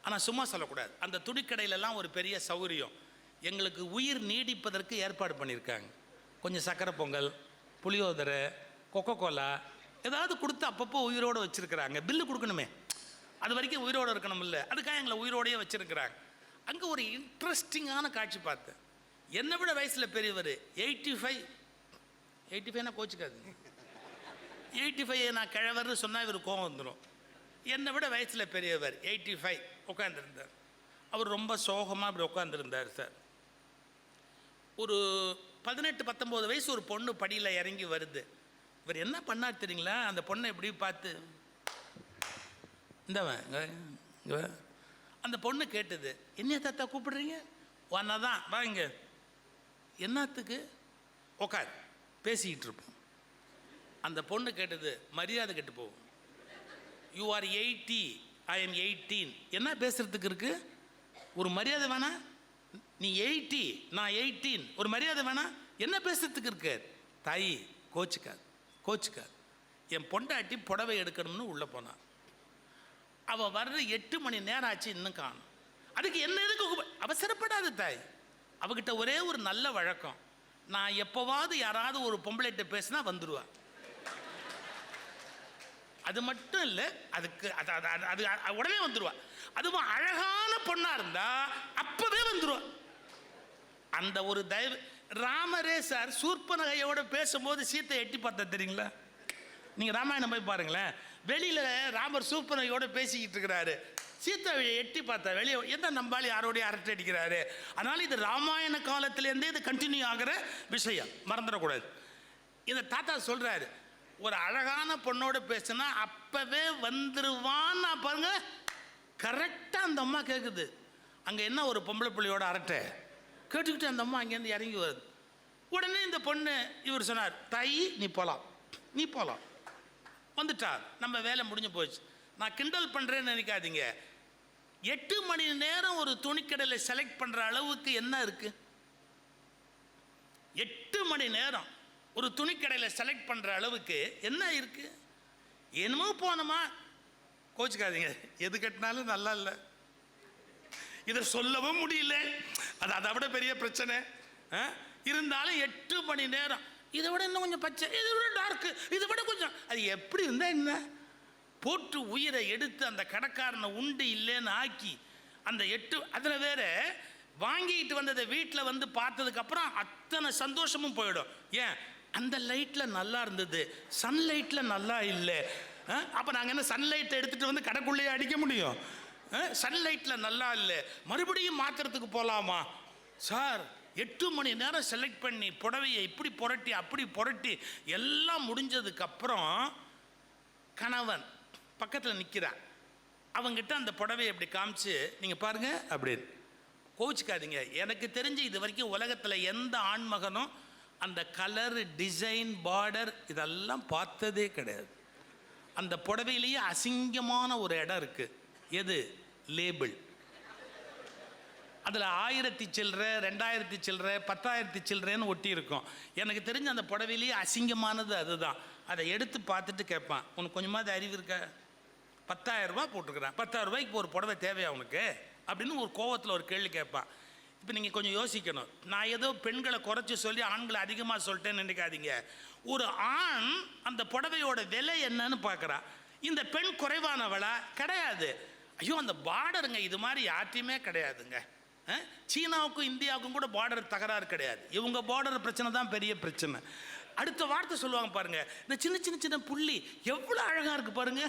ஆனால் சும்மா சொல்லக்கூடாது, அந்த துணிக்கடையிலலாம் ஒரு பெரிய சௌகரியம், எங்களுக்கு உயிர் நீடிப்பதற்கு ஏற்பாடு பண்ணியிருக்காங்க. கொஞ்சம் சக்கரை பொங்கல், புளியோதரை, கொக்கோ கோலா ஏதாவது கொடுத்து அப்பப்போ உயிரோடு வச்சுருக்கிறாங்க. பில்லு கொடுக்கணுமே, அது வரைக்கும் உயிரோடு இருக்கணும் இல்லை, அதுக்காக எங்களை உயிரோடையே வச்சுருக்கிறாங்க. அங்கே ஒரு இன்ட்ரெஸ்டிங்கான காட்சி பார்த்தேன். என்னை விட வயசில் பெரியவர் 85 கோச்சுக்காது, 85 நான் கிழவர்னு சொன்னால் இவர் கோவம் வந்துடும். என்னை விட வயசில் பெரியவர் 85 உட்காந்துருந்தார். அவர் ரொம்ப சோகமாக இப்படி உட்காந்துருந்தார் சார். ஒரு 18-19 வயசு ஒரு பொண்ணு படியில் இறங்கி வருது. இவர் என்ன பண்ணார் தெரியுங்களா, அந்த பொண்ணை எப்படி பார்த்து, இந்தவன் அந்த பொண்ணு கேட்டது, என்ன தாத்தா கூப்பிடுறீங்க? ஒன்னா தான் வாங்க. என்னத்துக்கு? உக்கார், பேசிக்கிட்டு இருப்போம். அந்த பொண்ணு கேட்டது, மரியாதை கெட்டு போகும். You are 80, I am 18. என்ன பேசுறதுக்கு இருக்கு? ஒரு மரியாதை வேணா? நீ 80, நான் 18, ஒரு மரியாதை வேணா? என்ன பேசுறதுக்கு இருக்கு? தாயி கோச்சுக்காது. என் பொண்டாட்டி புடவை எடுக்கணும்னு உள்ளே போனான். அவள் வர்ற 8 மணி நேரம் ஆச்சு, இன்னும் காணும். அதுக்கு என்ன எதுக்கு? அவசரப்படாது தாய். அவகிட்ட ஒரே ஒரு நல்ல வழக்கம், நான் எப்போவாவது யாராவது ஒரு பொம்பளைகிட்ட பேசினா வந்துடுவா. அது மட்டும் இல்லை, அதுக்கு அது உடனே வந்துடுவா. அதுவும் அழகான பொண்ணாக இருந்தா அப்பவே வந்துடுவா. அந்த ஒரு தயவு. ராமரே சார் சூர்பனகையோட பேசும்போது சீத்தை எட்டி பார்த்தா தெரியுங்களா? நீங்கள் ராமாயணம் போய் பாருங்களேன், வெளியில் ராமர் சூர்பனகையோட பேசிக்கிட்டு இருக்கிறாரு, சீத்தை எட்டி பார்த்தா வெளியே எந்த நம்பாளி யாரோடைய அரட்டை அடிக்கிறாரு. அதனால் இது ராமாயண காலத்திலேருந்தே இது கண்டினியூ ஆகிற விஷயம், மறந்துடக்கூடாது. இந்த தாத்தா சொல்கிறாரு, ஒரு அழகான பொண்ணோட பேசுனா அப்பவே வந்துருவான்னு பாருங்க. கரெக்டாக அந்த அம்மா கேட்குது, அங்கே என்ன ஒரு பொம்பளை பிள்ளையோட அரட்டை? கேட்டுக்கிட்டு அந்த அம்மா அங்கேருந்து இறங்கி வருது. உடனே இந்த பொண்ணு இவர் சொன்னார், தாயி நீ போகலாம், நீ போகலாம். வந்துட்டார், நம்ம வேலை முடிஞ்சு போச்சு. நான் கிண்டல் பண்ணுறேன்னு நினைக்காதீங்க. 8 மணி நேரம் ஒரு துணிக்கடையில் செலக்ட் பண்ணுற அளவுக்கு என்ன இருக்குது? 8 மணி நேரம் ஒரு துணிக்கடையில் செலக்ட் பண்ணுற அளவுக்கு என்ன இருக்குது? என்னமோ போனோமா, கோச்சுக்காதீங்க, எது கட்டினாலும் நல்லா இல்லை, இதை சொல்லவும் முடியல, அது அதை விட பெரிய பிரச்சனை. இருந்தாலும் 8 மணி நேரம், இதை விட இன்னும் கொஞ்சம் பச்சை, இதை விட டார்க்கு, இதை விட கொஞ்சம், அது எப்படி இருந்தால் என்ன? போட்டு உயிரை எடுத்து அந்த கடைக்காரனை உண்டு இல்லைன்னு ஆக்கி அந்த 8, அதில் வேற வாங்கிட்டு வந்ததை வீட்டில் வந்து பார்த்ததுக்கப்புறம் அத்தனை சந்தோஷமும் போயிடும். ஏன்? அந்த லைட்டில் நல்லா இருந்தது, சன்லைட்டில் நல்லா இல்லை. அப்போ நாங்கள் என்ன சன்லைட்டை எடுத்துகிட்டு வந்து கடைக்குள்ளேயே அடிக்க முடியும்? சன்லைட்டில் நல்லா இல்லை, மறுபடியும் மாற்றுறதுக்கு போகலாமா? சார் 8 மணி நேரம் செலக்ட் பண்ணி புடவையை இப்படி புரட்டி அப்படி புரட்டி எல்லாம் முடிஞ்சதுக்கப்புறம் கணவன் பக்கத்தில் நிற்கிறான். அவங்ககிட்ட அந்த புடவையை இப்படி காமிச்சு, நீங்கள் பாருங்கள் அப்படின்னு. கோச்சிக்காதீங்க, எனக்கு தெரிஞ்சு இது வரைக்கும் உலகத்தில் எந்த ஆண்மகனும் அந்த கலர், டிசைன், பார்டர் இதெல்லாம் பார்த்ததே கிடையாது. அந்த புடவையிலேயே அசிங்கமான ஒரு இடம் இருக்குது. எது? லேபிள். அதில் 1000 சில்லறை, 2000 சில்லறை, 10,000 சில்லறைன்னு ஒட்டி இருக்கும். எனக்கு தெரிஞ்ச அந்த புடவையிலேயே அசிங்கமானது அதுதான். அதை எடுத்து பார்த்துட்டு கேட்பான், உனக்கு கொஞ்சமாவது அறிவு இருக்கா? 10,000 ரூபா போட்டிருக்கிறான், 10,000 ரூபாய்க்கு ஒரு புடவை தேவையா உனக்கு அப்படின்னு ஒரு கோவத்தில் ஒரு கேள்வி கேட்பான். இப்போ நீங்கள் கொஞ்சம் யோசிக்கணும். நான் ஏதோ பெண்களை குறைச்சி சொல்லி ஆண்களை அதிகமாக சொல்லிட்டேன்னு நினைக்காதீங்க. ஒரு ஆண் அந்த புடவையோட விலை என்னன்னு பார்க்குறான். இந்த பெண் குறைவானவளா? கிடையாது. ஐயோ அந்த பார்டருங்க இது மாதிரி யார்ட்டையுமே கிடையாதுங்க. சீனாவுக்கும் இந்தியாவுக்கும் கூட பார்டர் தகராறு கிடையாது. இவங்க பார்டர் பிரச்சனை தான் பெரிய பிரச்சனை. அடுத்த வார்த்தை சொல்லுவாங்க பாருங்க, இந்த சின்ன சின்ன சின்ன புள்ளி எவ்வளோ அழகாக இருக்குது பாருங்க,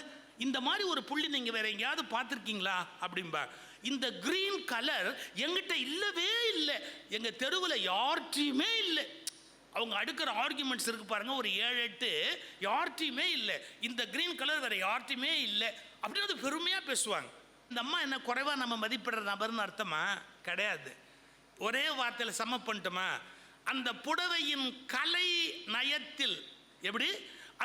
இந்த மாதிரி ஒரு புள்ளி நீங்கள் வேற எங்கேயாவது பார்த்துருக்கீங்களா அப்படின்பா. இந்த கிரீன் கலர் எங்கிட்ட இல்லவே இல்லை, எங்கள் தெருவில் யார்ட்டையுமே இல்லை. அவங்க அடுக்கிற ஆர்குமெண்ட்ஸ் இருக்கு பாருங்க, ஒரு 7-8 யார்ட்டையுமே இல்லை. இந்த கிரீன் கலர் வேற யார்ட்டையுமே இல்லை அப்படின்னு பெருமையாக பேசுவாங்க. இந்த அம்மா என்ன குறைவாக நம்ம மதிப்பிடுற நபர்னு அர்த்தமா? கிடையாது. ஒரே வார்த்தையில் சம பண்ணிட்டோமா? அந்த புடவையின் கலை நயத்தில், எப்படி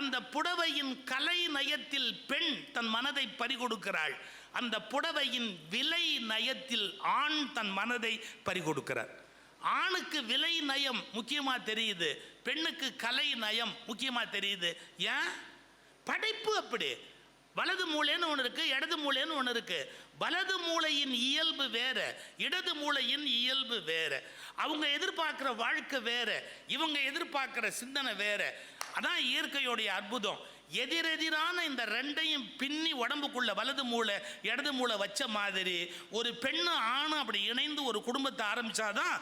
அந்த புடவையின் கலை நயத்தில் பெண் தன் மனதை பறிகொடுக்கிறாள், அந்த புடவையின் விலை நயத்தில் ஆண் தன் மனதை பறிகொடுக்கிறார். ஆணுக்கு விலை நயம் முக்கியமாக தெரியுது, பெண்ணுக்கு கலை நயம் முக்கியமாக தெரியுது. ஏன்? படைப்பு அப்படி. வலது மூளைன்னு ஒன்று இருக்கு, இடது மூளைன்னு ஒன்று இருக்கு. வலது மூளையின் இயல்பு வேற, இடது மூளையின் இயல்பு வேற. அவங்க எதிர்பார்க்கிற வாழ்க்கை வேற, இவங்க எதிர்பார்க்கிற சிந்தனை வேற. அதான் இயற்கையோடைய அற்புதம். எதிரெதிரான இந்த ரெண்டையும் பின்னி உடம்புக்குள்ள வலது மூளை இடது மூளை வச்ச மாதிரி ஒரு பெண்ணு ஆணும் அப்படி இணைந்து ஒரு குடும்பத்தை ஆரம்பிச்சாதான்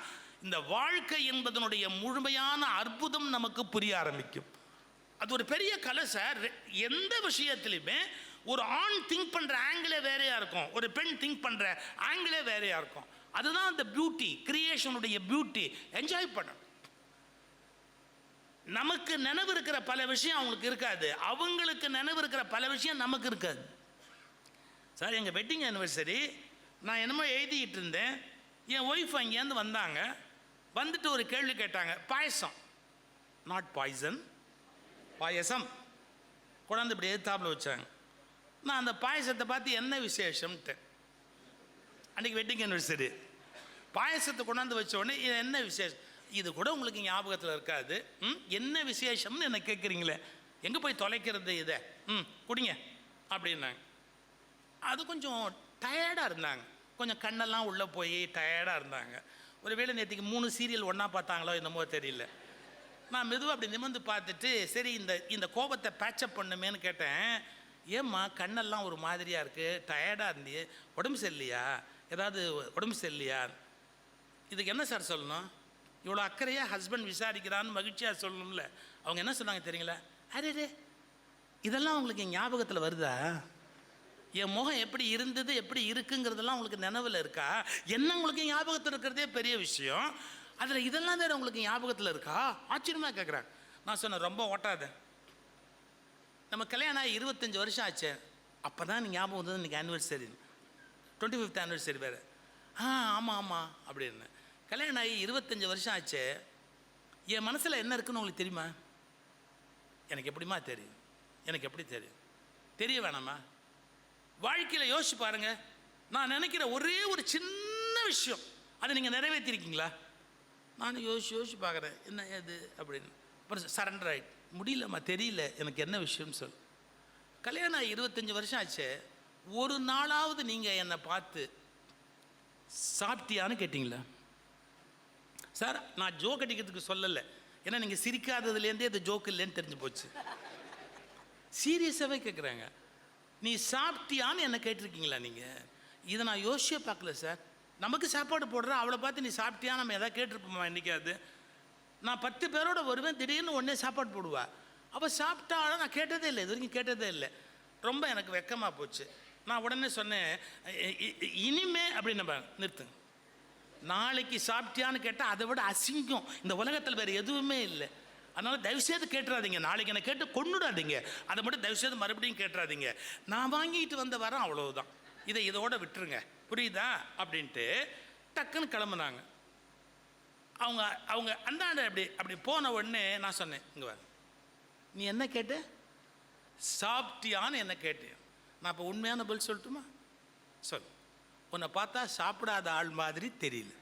இந்த வாழ்க்கை என்பதனுடைய முழுமையான அற்புதம் நமக்கு புரிய ஆரம்பிக்கும். அது ஒரு பெரிய கலை சார். எந்த விஷயத்திலுமே ஒரு ஆண் திங்க் பண்ணுற ஆங்கிளே வேறையா இருக்கும், ஒரு பெண் திங்க் பண்ணுற ஆங்கிளே வேறையா இருக்கும். அதுதான் அந்த பியூட்டி, கிரியேஷனுடைய பியூட்டி. என்ஜாய் பண்ணணும். நமக்கு நினைவு இருக்கிற பல விஷயம் அவங்களுக்கு இருக்காது, அவங்களுக்கு நினைவு இருக்கிற பல விஷயம் நமக்கு இருக்காது. சார் எங்கள் வெட்டிங் ஆனிவர்சரி நான் என்னமோ எழுதிக்கிட்டு இருந்தேன், என் ஒய்ஃப் அங்கேருந்து வந்தாங்க. வந்துட்டு ஒரு கேள்வி கேட்டாங்க, பாயசம், நாட் பாய்சன், பாயசம் கொண்டாந்து இப்படி எதிர்த்தாப்பில் வச்சாங்க. நான் அந்த பாயசத்தை பார்த்து என்ன விசேஷம்ட்டு, அன்றைக்கி வெட்டிங் ஆனிவர்சரி பாயசத்தை கொண்டாந்து வச்ச உடனே இது என்ன விசேஷம், இது கூட உங்களுக்கு ஞாபகத்தில் இருக்காது, என்ன விசேஷம்னு என்ன கேட்குறீங்களே, எங்கே போய் தொலைக்கிறது இதை, குடிங்க அப்படின்னாங்க. அது கொஞ்சம் டயர்டாக இருந்தாங்க, கொஞ்சம் கண்ணெல்லாம் உள்ளே போய் டயர்டாக இருந்தாங்க. ஒரு வேளை நேற்றுக்கு 3 சீரியல் ஒன்றா பார்த்தாங்களோ என்னமோ தெரியல. நான் மெதுவாக அப்படி நிமிர்ந்து பார்த்துட்டு சரி இந்த கோபத்தை பேச்சப் பண்ணுமேன்னு கேட்டேன். ஏம்மா கண்ணெல்லாம் ஒரு மாதிரியாக இருக்குது, டயர்டாக இருந்தியே, உடம்பு சரியில்லையா, ஏதாவது உடம்பு சரியில்லையா? இதுக்கு என்ன சார் சொல்லணும்? இவ்வளோ அக்கறையாக ஹஸ்பண்ட் விசாரிக்கிறான்னு மகிழ்ச்சியாக சொல்லணும்ல. அவங்க என்ன சொன்னாங்க தெரியுங்களா? அரே இதெல்லாம் உங்களுக்கு ஞாபகத்தில் வருதா? என் முகம் எப்படி இருந்தது எப்படி இருக்குங்கிறதெல்லாம் உங்களுக்கு நினைவில் இருக்கா? என்ன உங்களுக்கு ஞாபகத்தில் இருக்கிறதே பெரிய விஷயம், அதில் இதெல்லாம் வேறு உங்களுக்கு ஞாபகத்தில் இருக்கா? ஆச்சரியமாக கேட்குறாங்க. நான் சொன்னேன், ரொம்ப ஓட்டாத, நம்ம கல்யாணம் ஆகி 25 வருஷம் ஆச்சு, அப்போ தான் நீ ஞாபகம் வந்தது இன்றைக்கி ஆனிவர்சரி, 25th ஆனிவர்சரி வேறு. ஆமாம் ஆமாம் அப்படின்னு. கல்யாணம் ஆகி 25 வருஷம் ஆச்சு. என் மனசில் என்ன இருக்குன்னு உங்களுக்கு தெரியுமா? எனக்கு எப்படிமா தெரியும்? எனக்கு எப்படி தெரியும்? தெரிய வேணாமா? வாழ்க்கையில் யோசிச்சு பாருங்க. நான் நினைக்கிற ஒரே ஒரு சின்ன விஷயம் அதை நீங்கள் நிறைவேற்றிருக்கீங்களா? நான் யோசிச்சு பார்க்குறேன், என்ன ஏது அப்படின்னு. அப்புறம் சரண்டர் ஆகிட்டு, முடியலம்மா, தெரியல எனக்கு என்ன விஷயம்னு சொல். கல்யாணம் 25 வருஷம் ஆச்சு. ஒரு நாளாவது நீங்கள் என்னை பார்த்து சாப்பிட்டியான்னு கேட்டிங்களா? சார், நான் ஜோக் அடிக்கிறதுக்கு சொல்லலை, ஏன்னா நீங்கள் சிரிக்காததுலேருந்தே அது ஜோக் இல்லைன்னு தெரிஞ்சு போச்சு. சீரியஸாகவே கேட்குறாங்க, நீ சாப்பிட்டியான்னு என்ன கேட்டிருக்கீங்களா? நீங்கள் இதை நான் யோசிச்சே பார்க்கல சார். நமக்கு சாப்பாடு போடுற அவளை பார்த்து நீ சாப்பிட்டியா நம்ம எதாவது கேட்டிருப்போமா என்றைக்காது? நான் 10 பேரோட வருவேன், திடீர்னு உடனே சாப்பாடு போடுவா. அவள் சாப்பிட்டாலும் நான் கேட்டதே இல்லை, இது வரைக்கும் கேட்டதே இல்லை. ரொம்ப எனக்கு வெக்கமாக போச்சு. நான் உடனே சொன்னேன், இனிமே அப்படின்னு நிறுத்துங்க. நாளைக்கு சாப்பிட்டியான்னு கேட்டால் அதை விட அசிங்கம் இந்த உலகத்தில் வேறு எதுவுமே இல்லை. அதனால் தயவுசெய்து கேட்டுறாதீங்க. நாளைக்கு என்னை கேட்டு கொண்டுடாதீங்க. அதை மட்டும் தயவுசெய்து மறுபடியும் கேட்டுறாதீங்க. நான் வாங்கிட்டு வந்த வரேன், அவ்வளவுதான். இதோட விட்டுருங்க, புரியுதா அப்படின்ட்டு டக்குன்னு கிளம்புனாங்க. அவங்க அவங்க அந்தாண்ட அப்படி போன உடனே நான் சொன்னேன், இங்கே வர, நீ என்ன கேட்ட? சாப்பிட்டியான்னு என்ன கேட்டேன். நான் இப்போ உண்மையான பதில் சொல்லட்டுமா? சொல். உன்னை பார்த்தா சாப்பிடாத ஆள் மாதிரி தெரியல.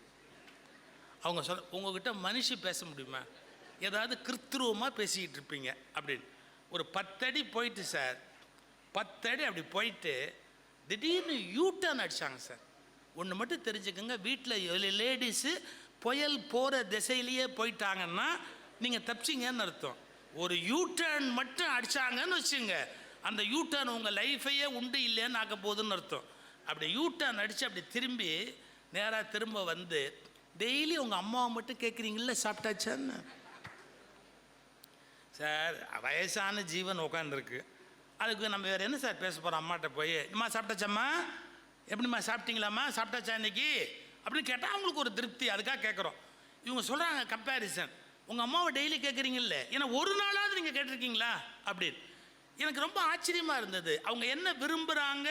அவங்க சொல்ல, உங்ககிட்ட மனுஷி பேச முடியுமா? ஏதாவது கிருத்துருவமாக பேசிக்கிட்டு இருப்பீங்க அப்படின்னு. ஒரு 10 அடி போயிட்டு சார், 10 அடி அப்படி போயிட்டு திடீர்னு யூட்டர்ன் அடித்தாங்க சார். ஒன்று மட்டும் தெரிஞ்சுக்கோங்க, வீட்டில் லேடிஸு புயல் போகிற திசையிலேயே போயிட்டாங்கன்னா நீங்கள் தப்பிச்சிங்கன்னு அர்த்தம். ஒரு யூட்டர்ன் மட்டும் அடித்தாங்கன்னு வச்சுங்க, அந்த யூட்டர்ன் உங்கள் லைஃபையே உண்டு இல்லைன்னு ஆக்க போகுதுன்னு அர்த்தம். அப்படி யூட்டர்ன் அடித்து அப்படி திரும்பி நேராக திரும்ப வந்து, டெய்லி உங்கள் அம்மாவை மட்டும் கேட்குறீங்கள சாப்பிட்டாச்சான்னு. சார், வயசான ஜீவன் உட்காந்துருக்கு, அதுக்கு நம்ம வேறு என்ன சார் பேச போகிறோம்? அம்மாட்ட போய், அம்மா சாப்பிட்டாச்சம்மா, எப்படிம்மா சாப்பிட்டீங்களாம்மா, சாப்பிட்டாச்சா இன்னைக்கு அப்படின்னு கேட்டால் அவங்களுக்கு ஒரு திருப்தி, அதுக்காக கேட்குறோம். இவங்க சொல்கிறாங்க கம்பேரிசன், உங்கள் அம்மாவை டெய்லி கேட்குறீங்கல்ல, ஏன்னா ஒரு நாளாவது நீங்கள் கேட்டிருக்கீங்களா அப்படின்னு. எனக்கு ரொம்ப ஆச்சரியமாக இருந்தது. அவங்க என்ன விரும்புகிறாங்க,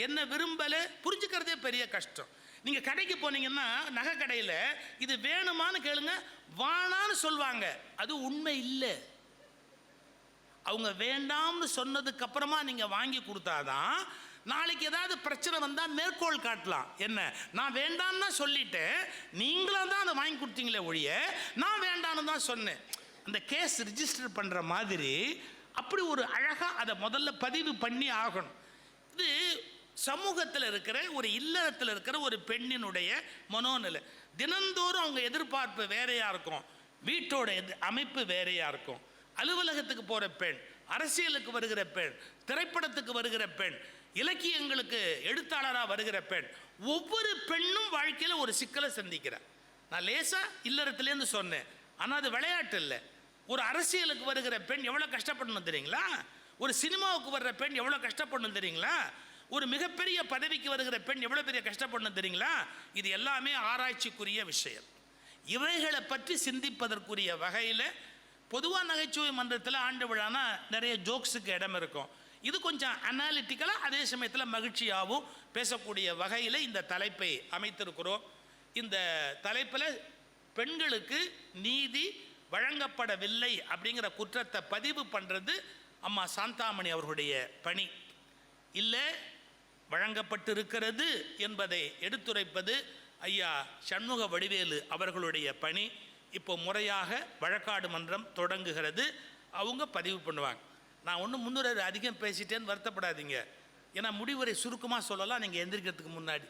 என்ன விரும்பலை புரிஞ்சுக்கிறதே பெரிய கஷ்டம். நீங்கள் கடைக்கு போனீங்கன்னா நகை கடையில் இது வேணுமான்னு கேளுங்க, வானான்னு சொல்லுவாங்க. அது உண்மை இல்லை. அவங்க வேண்டாம்னு சொன்னதுக்கு அப்புறமா நீங்கள் வாங்கி கொடுத்தாதான் நாளைக்கு ஏதாவது பிரச்சனை வந்தால் மேற்கோள் காட்டலாம். என்ன, நான் வேண்டான்னு தான் சொல்லிட்டேன், நீங்களும் தான் அதை வாங்கி கொடுத்தீங்களே ஒழிய நான் வேண்டான்னு தான் சொன்னேன். அந்த கேஸ் ரிஜிஸ்டர் பண்ணுற மாதிரி அப்படி ஒரு அழகாக அதை முதல்ல பதிவு பண்ணி ஆகணும். இது சமூகத்தில் இருக்கிற ஒரு இல்லறத்தில் இருக்கிற ஒரு பெண்ணினுடைய மனோநிலை. தினந்தோறும் அவங்க எதிர்பார்ப்பு வேறையாக இருக்கும், வீட்டோட அமைப்பு வேறையாக இருக்கும். அலுவலகத்துக்கு போகிற பெண், அரசியலுக்கு வருகிற பெண், திரைப்படத்துக்கு வருகிற பெண், இலக்கியங்களுக்கு எழுத்தாளராக வருகிற பெண், ஒவ்வொரு பெண்ணும் வாழ்க்கையில் ஒரு சிக்கலை சந்திக்கிறார். நான் லேசாக இல்லறத்துலேருந்து சொன்னேன், ஆனால் அது விளையாட்டு இல்லை. ஒரு அரசியலுக்கு வருகிற பெண் எவ்வளோ கஷ்டப்படணும் தெரியுங்களா? ஒரு சினிமாவுக்கு வர்ற பெண் எவ்வளோ கஷ்டப்படணும் தெரியுங்களா? ஒரு மிகப்பெரிய பதவிக்கு வருகிற பெண் எவ்வளோ பெரிய கஷ்டப்படணும் தெரியுங்களா? இது எல்லாமே ஆராய்ச்சிக்குரிய விஷயம். இவைகளை பற்றி சிந்திப்பதற்குரிய வகையில் பொதுவாக நகைச்சுவை மன்றத்தில் ஆண்டு விழானா நிறைய ஜோக்ஸுக்கு இடம் இருக்கும். இது கொஞ்சம் அனாலிட்டிக்கலாக அதே சமயத்தில் மகிழ்ச்சியாகவும் பேசக்கூடிய வகையில் இந்த தலைப்பை அமைத்திருக்கிறோம். இந்த தலைப்பில் பெண்களுக்கு நீதி வழங்கப்படவில்லை அப்படிங்கிற குற்றத்தை பதிவு பண்ணுறது அம்மா சாந்தாமணி அவர்களுடைய பணி இல்லை, வழங்கப்பட்டிருக்கிறது என்பதை எடுத்துரைப்பது ஐயா சண்முக வடிவேலு அவர்களுடைய பணி. இப்போ முறையாக வழக்காடு மன்றம் தொடங்குகிறது, அவங்க பதிவு பண்ணுவாங்க. நான் ஒன்றும் முன்னுரை அதிகம் பேசிட்டேன்னு வருத்தப்படாதீங்க, ஏன்னா முடிவுரை சுருக்கமாக சொல்லலாம் நீங்கள் எந்திரிக்கிறதுக்கு முன்னாடி.